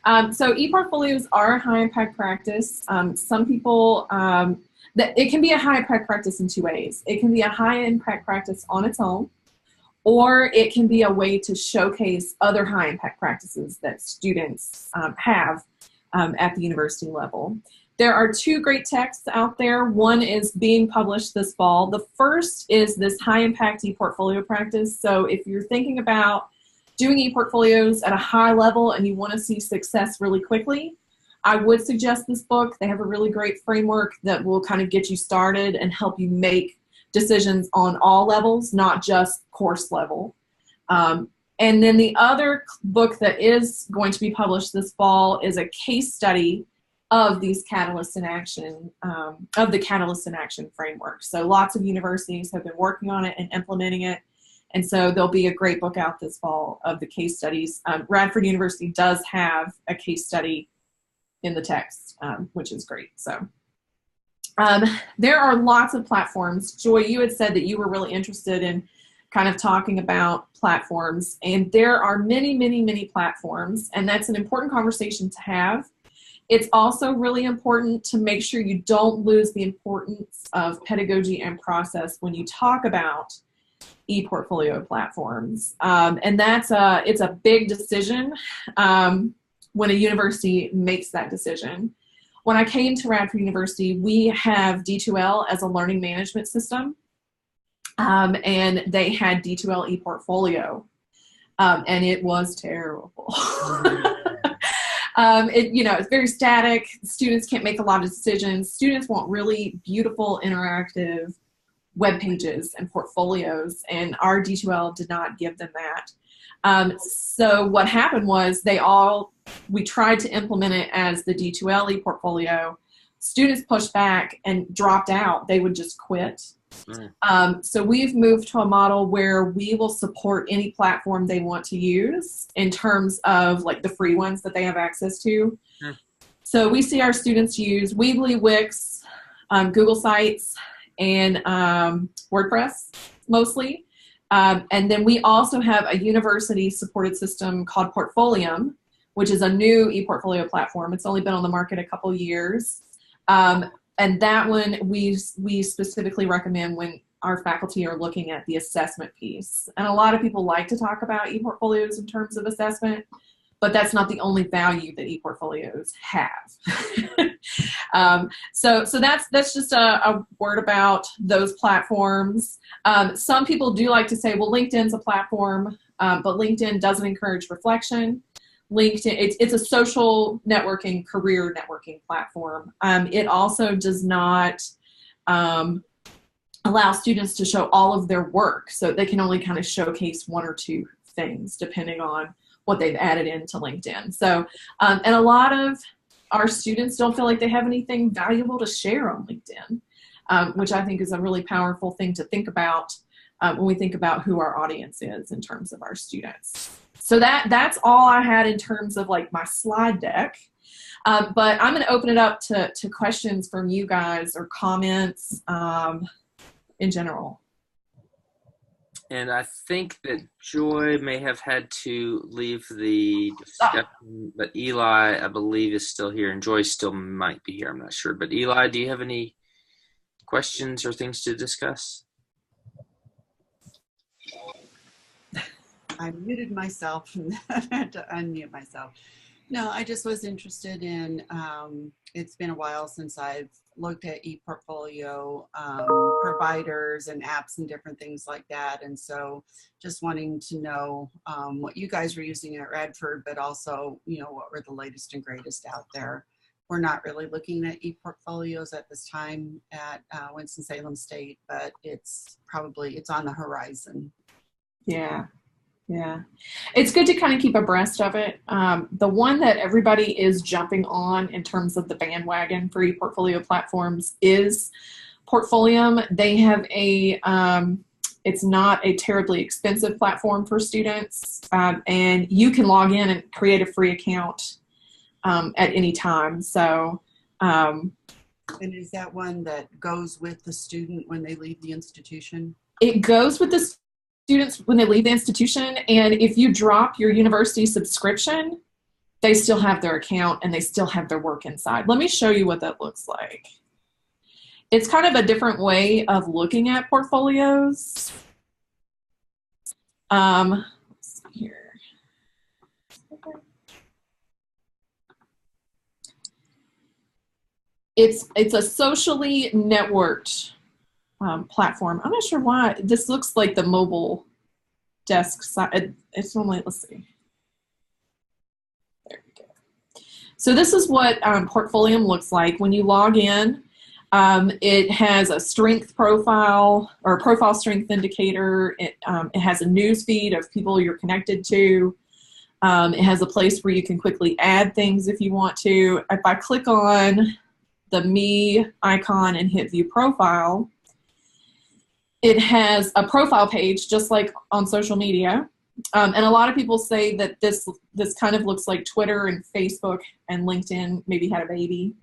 So ePortfolios are a high-impact practice. Some people, that it can be a high-impact practice in two ways. It can be a high-impact practice on its own, or it can be a way to showcase other high-impact practices that students have at the university level. There are two great texts out there. One is being published this fall. The first is this high-impact ePortfolio practice. So if you're thinking about doing ePortfolios at a high level and you want to see success really quickly, I would suggest this book. They have a really great framework that will kind of get you started and help you make decisions on all levels, not just course level. And then the other book that is going to be published this fall is a case study of these catalysts in action, of the catalyst in action framework. So lots of universities have been working on it and implementing it. And so there'll be a great book out this fall of the case studies. Radford University does have a case study in the text, which is great. So there are lots of platforms. Joy, you had said that you were really interested in kind of talking about platforms, and there are many, many, many platforms, and that's an important conversation to have. It's also really important to make sure you don't lose the importance of pedagogy and process when you talk about ePortfolio platforms. And it's a big decision when a university makes that decision. When I came to Radford University, we have D2L as a learning management system, and they had D2L ePortfolio, and it was terrible. It's very static. Students can't make a lot of decisions. Students want really beautiful, interactive web pages and portfolios, and our D2L did not give them that. So what happened was we tried to implement it as the D2L ePortfolio. Students pushed back and dropped out. They would just quit. So we've moved to a model where we will support any platform they want to use in terms of like the free ones that they have access to. So we see our students use Weebly, Wix, Google Sites, and WordPress mostly. And then we also have a university-supported system called Portfolium, which is a new ePortfolio platform. It's only been on the market a couple years. And that one we specifically recommend when our faculty are looking at the assessment piece. And a lot of people like to talk about ePortfolios in terms of assessment, but that's not the only value that ePortfolios have. So that's just a word about those platforms. Some people do like to say, well, LinkedIn's a platform, but LinkedIn doesn't encourage reflection. LinkedIn, it's a social networking, career networking platform. It also does not allow students to show all of their work, so they can only kind of showcase one or two things depending on what they've added into LinkedIn. So, and a lot of our students don't feel like they have anything valuable to share on LinkedIn, which I think is a really powerful thing to think about when we think about who our audience is in terms of our students. So that's all I had in terms of like my slide deck. But I'm going to open it up to questions from you guys or comments in general. And I think that Joy may have had to leave the discussion, but Eli, I believe, is still here, and Joy still might be here. I'm not sure. But Eli, do you have any questions or things to discuss? I muted myself and had to unmute myself. No, I just was interested in, it's been a while since I've looked at ePortfolio providers and apps and different things like that. And so just wanting to know what you guys were using at Radford, but also, what were the latest and greatest out there. We're not really looking at ePortfolios at this time at Winston-Salem State, but it's on the horizon. Yeah. Yeah, it's good to kind of keep abreast of it. The one that everybody is jumping on in terms of the bandwagon for ePortfolio platforms is Portfolium. They have it's not a terribly expensive platform for students, and you can log in and create a free account at any time. So, and is that one that goes with the student when they leave the institution? It goes with the students when they leave the institution, and if you drop your university subscription, they still have their account and they still have their work inside. Let me show you what that looks like. It's kind of a different way of looking at portfolios. Let's see here. It's a socially networked platform. I'm not sure why this looks like the mobile desk side. It's normally, let's see. There we go. So this is what Portfolium looks like when you log in. It has a strength profile or a profile strength indicator. It has a news feed of people you're connected to. It has a place where you can quickly add things if you want to. If I click on the me icon and hit view profile, it has a profile page just like on social media. And a lot of people say that this kind of looks like Twitter and Facebook and LinkedIn maybe had a baby.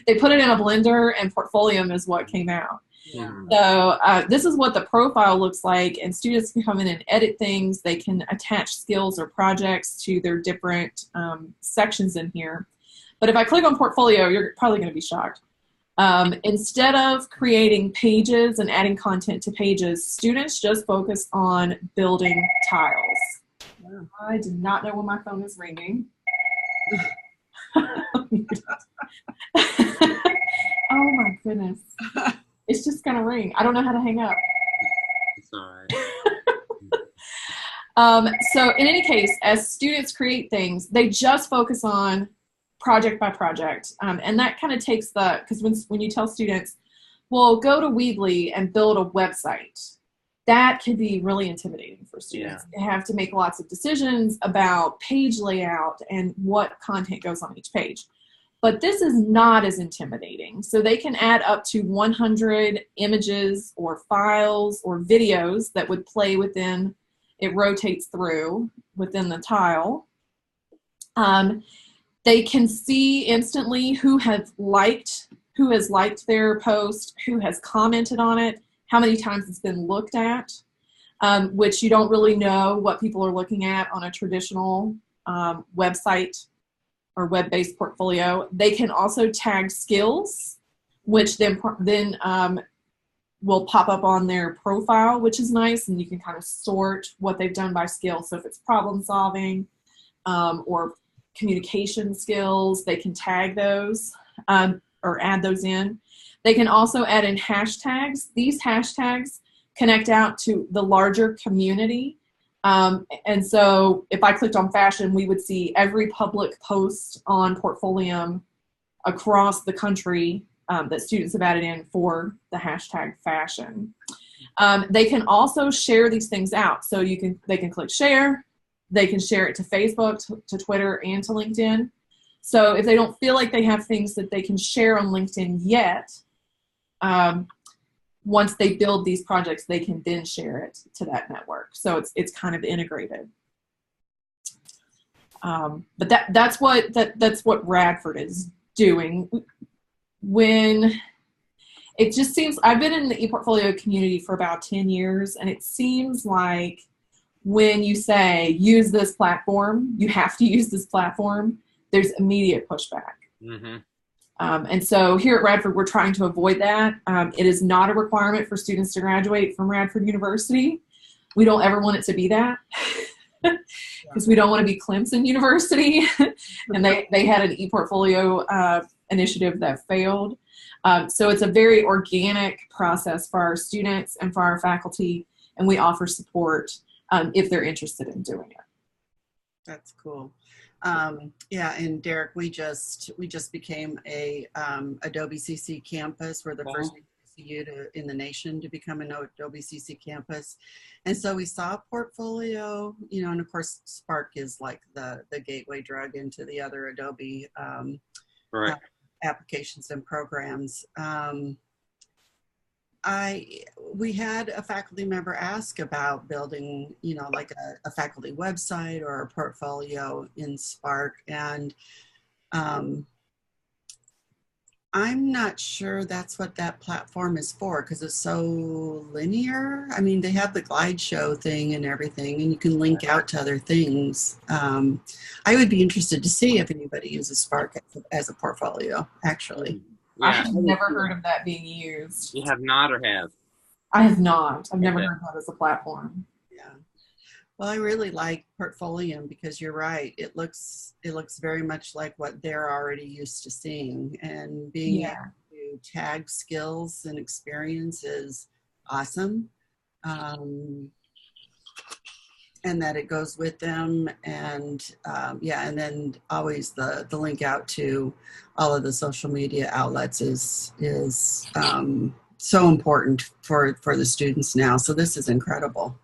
They put it in a blender, and Portfolium is what came out. Yeah. So this is what the profile looks like, and students can come in and edit things. They can attach skills or projects to their different sections in here. But if I click on Portfolio, you're probably going to be shocked. Instead of creating pages and adding content to pages, students just focus on building tiles. Yeah. I did not know when my phone is ringing. Oh my goodness. It's just going to ring. I don't know how to hang up. It's all right. So in any case, as students create things, they just focus on project by project. And that kind of takes because when you tell students, well, go to Weebly and build a website, that can be really intimidating for students. Yeah. They have to make lots of decisions about page layout and what content goes on each page. But this is not as intimidating. So they can add up to 100 images or files or videos that would play within, it rotates through within the tile. They can see instantly who has liked their post, who has commented on it, how many times it's been looked at, which you don't really know what people are looking at on a traditional website or web-based portfolio. They can also tag skills, which then will pop up on their profile, which is nice, and you can kind of sort what they've done by skill. So if it's problem solving or communication skills, they can tag those or add those in. They can also add in hashtags. These hashtags connect out to the larger community. And so if I clicked on fashion, we would see every public post on Portfolium across the country that students have added in for the hashtag fashion. They can also share these things out. So they can click share. They can share it to Facebook, to Twitter, and to LinkedIn. So if they don't feel like they have things that they can share on LinkedIn yet, once they build these projects, they can then share it to that network. So it's kind of integrated. But that's what Radford is doing. When it just seems, I've been in the ePortfolio community for about 10 years, and it seems like when you say use this platform, you have to use this platform, there's immediate pushback. Mm-hmm. And so here at Radford, we're trying to avoid that. It is not a requirement for students to graduate from Radford University. We don't ever want it to be that because we don't want to be Clemson University. And they had an ePortfolio initiative that failed. So it's a very organic process for our students and for our faculty, and we offer support if they're interested in doing it. That's cool. Yeah, and Derek, we just became a Adobe CC campus. We're the first CCU in the nation to become an Adobe CC campus, and so we saw Portfolio, and of course Spark is like the gateway drug into the other Adobe right. Applications and programs. We had a faculty member ask about building, like a faculty website or a portfolio in Spark, and I'm not sure that's what that platform is for because it's so linear. I mean, they have the glide show thing and everything, and you can link out to other things. I would be interested to see if anybody uses Spark as a portfolio, actually. Yeah, I have never heard of that being used. You have not or have? I have not. I've never Okay. heard that as a platform. Yeah. Well, I really like Portfolio because you're right. It looks very much like what they're already used to seeing, and being able to tag skills and experience is awesome. And that it goes with them, and yeah, and then always the link out to all of the social media outlets is so important for the students now. So this is incredible.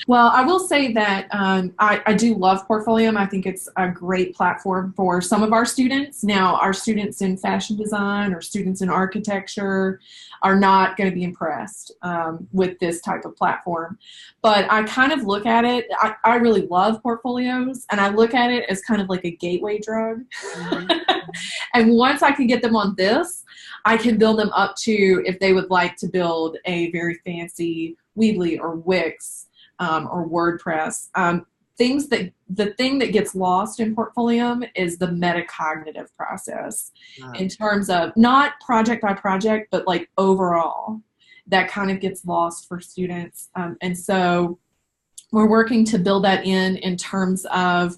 Well, I will say that I do love Portfolio. I think it's a great platform for some of our students. Now, our students in fashion design or students in architecture are not going to be impressed with this type of platform. But I kind of look at it, I really love portfolios, and I look at it as kind of like a gateway drug. And once I can get them on this, I can build them up to, if they would like to build a very fancy Weebly or Wix or WordPress. The thing that gets lost in Portfolio is the metacognitive process in terms of not project by project, but like overall. That kind of gets lost for students. And so we're working to build that in terms of,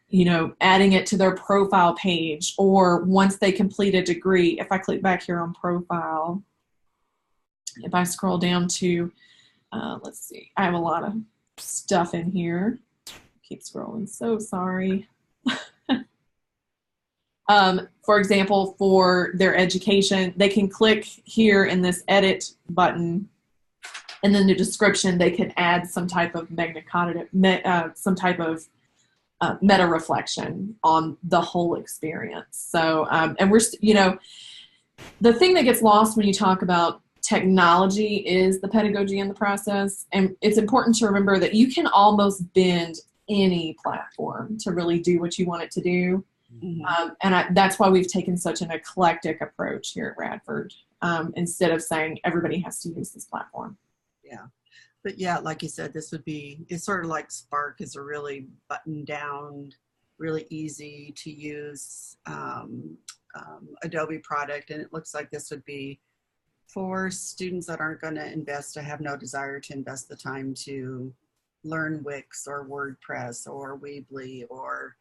you know, adding it to their profile page, or once they complete a degree. If I click back here on profile, if I scroll down to let's see, I have a lot of stuff in here. Keep scrolling, so sorry. For example, for their education, they can click here in this edit button, and then the description, they can add some type of some type of meta reflection on the whole experience. So, and we're, you know, the thing that gets lost when you talk about technology is the pedagogy in the process. And it's important to remember that you can almost bend any platform to really do what you want it to do. And that's why we've taken such an eclectic approach here at Radford, instead of saying everybody has to use this platform. Yeah. But yeah, like you said, it's sort of like Spark is a really buttoned down, really easy to use Adobe product. And it looks like this would be for students that aren't going to invest, or have no desire to invest the time to learn Wix or WordPress or Weebly or,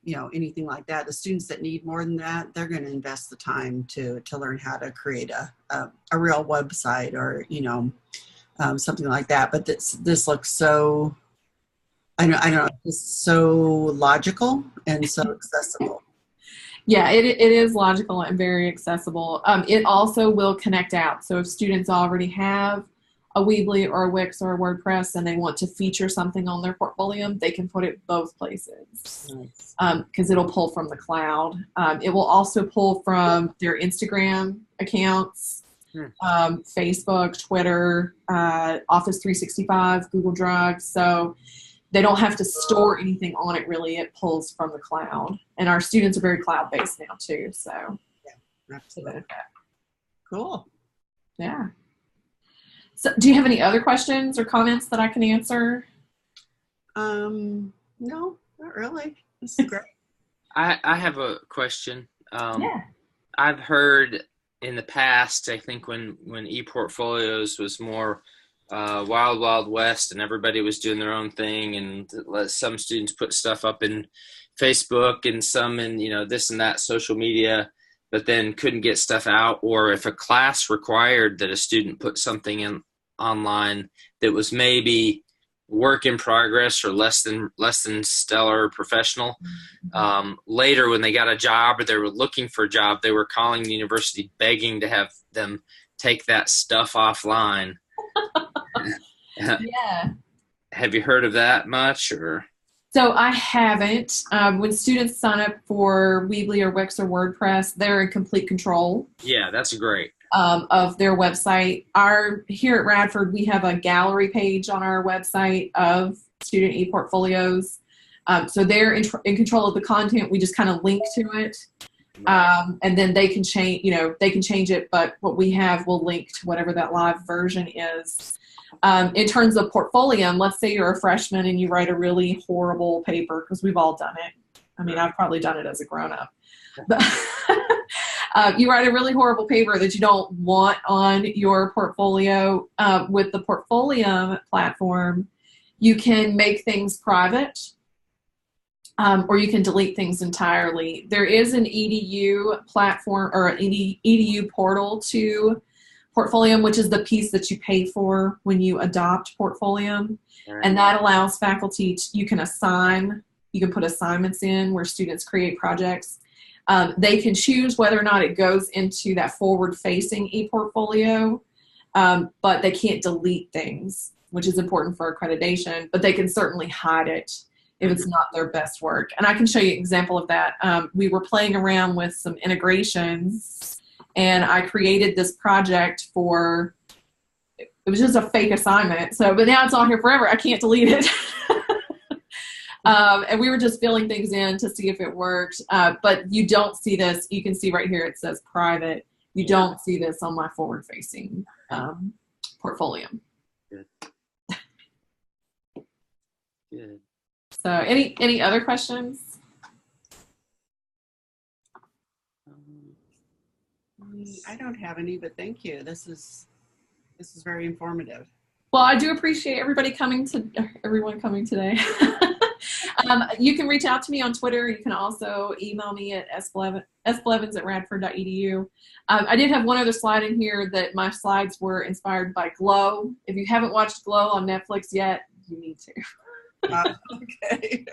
you know, anything like that. The students that need more than that, they're going to invest the time to learn how to create a real website, or, you know, something like that. But this looks so, I don't know, it's so logical and so accessible. Yeah, it is logical and very accessible. It also will connect out. So if students already have a Weebly or a Wix or a WordPress and they want to feature something on their portfolio, they can put it both places, because it'll pull from the cloud. It will also pull from their Instagram accounts, Facebook, Twitter, Office 365, Google Drive. So they don't have to store anything on it, really. It pulls from the cloud. And our students are very cloud-based now, too. So, yeah, absolutely. Cool. Yeah. So do you have any other questions or comments that I can answer? No, not really. This is great. I have a question. Yeah. I've heard in the past, I think when ePortfolios was more wild west and everybody was doing their own thing, and let some students put stuff up in Facebook and some in, you know, this and that social media, but then couldn't get stuff out. Or if a class required that a student put something in online that was maybe work in progress or less than stellar professional, later when they got a job or they were looking for a job, they were calling the university begging to have them take that stuff offline. Yeah. Have you heard of that much? Or So I haven't. When students sign up for Weebly or Wix or WordPress, they're in complete control. Yeah, that's great. Of their website. Here at Radford, we have a gallery page on our website of student ePortfolios. So they're in control of the content. We just kind of link to it. And then they can change, they can change it, but what we have will link to whatever that live version is. In terms of portfolio, let's say you're a freshman and you write a really horrible paper, because we've all done it. I mean, I've probably done it as a grown-up. But you write a really horrible paper that you don't want on your portfolio. With the Portfolio platform, you can make things private, or you can delete things entirely. There is an EDU platform or an EDU portal to Portfolio, which is the piece that you pay for when you adopt Portfolio. And that allows faculty you can put assignments in where students create projects. They can choose whether or not it goes into that forward-facing ePortfolio, but they can't delete things, which is important for accreditation, but they can certainly hide it if it's not their best work. And I can show you an example of that. We were playing around with some integrations, and I created this project it was just a fake assignment. But now it's on here forever. I can't delete it. And we were just filling things in to see if it worked. But you don't see this. You can see right here it says private. You don't see this on my forward-facing portfolio. Good. Good. So any other questions? I don't have any, but thank you. This is very informative. Well, I do appreciate everyone coming today. You can reach out to me on Twitter. You can also email me at sblevins@radford.edu. I did have one other slide in here that my slides were inspired by Glow. If you haven't watched Glow on Netflix yet, you need to. Okay.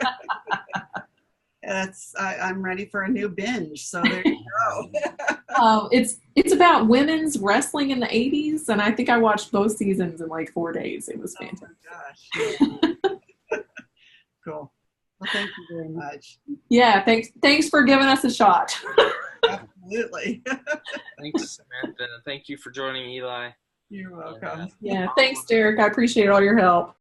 I'm ready for a new binge, so there you go. It's about women's wrestling in the 80s, and I think I watched both seasons in like 4 days. It was fantastic. Oh my gosh. Cool. Well, thank you very much. Yeah, thanks for giving us a shot. Absolutely. Thanks, Samantha. Thank you for joining, Eli. You're welcome. Yeah, thanks, Derek. I appreciate all your help.